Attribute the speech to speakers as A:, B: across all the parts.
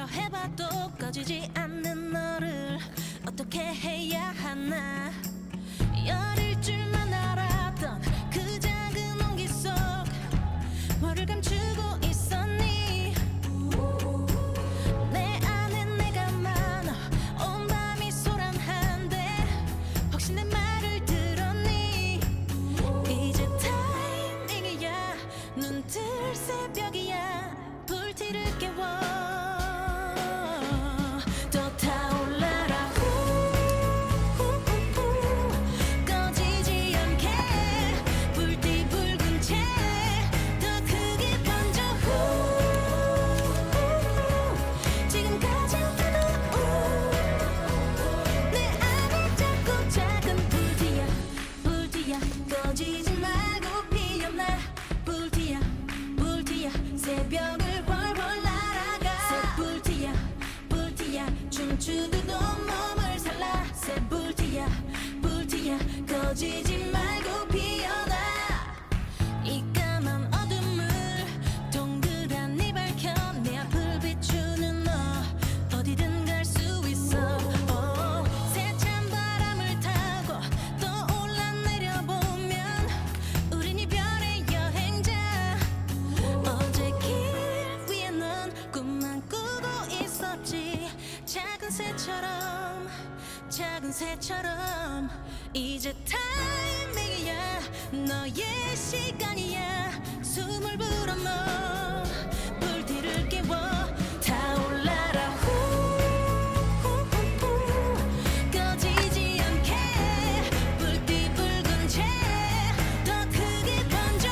A: 여러 해봐도 꺼지지 않는 너를 어떻게 해야 하나. 열일 줄만 알았던 그 작은 온기 속 뭐를 감추고 있었니. 내 안에 내가 많아 온 밤이 소란한데 혹시 내 말을 들었니. 이제 타이밍이야 눈 뜰 새벽이야 불티를 깨워 또 타올라라 꺼지지 않게 불티 붉은 채 더 크게 번져 지금 가장 뜨거운 내 안에 자꾸 작은 불티야 불티야 꺼지지 말고 피어나 불티야 불티야 새벽을 훨훨 날아가 새 불티야 불티야 춤추듯 온몸을 살라 새 불티야 불티야 꺼지지 말고 피어나. 이 까만 어둠을 동그랗게 밝혀 내 앞을 비추는 너 어디든 갈 수 있어. 세찬 바람을 타고 또 올라내려 보면 우린 이별의 여행자. 어제 길 위에 넌 꿈만 꾸고 있었지. 작은 새처럼 작은 새처럼 이제 타이밍이야 너의 시간이야 숨을 불어넣어 불티를 깨워 타올라라 꺼지지 않게 불티 붉은 채 더 크게 번져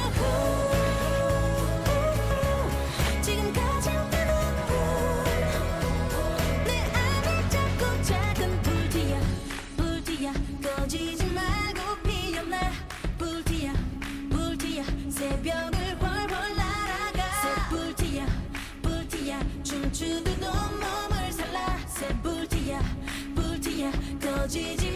A: 지금 가장 뜨거운 내 안에 자꾸 작은 불티야 불티야 꺼지지 말고 피어나 불티야 불티야 새벽을 훨훨 날아가 새 불티야 불티야 춤추듯 온몸을 살라 새 불티야 불티야 꺼지지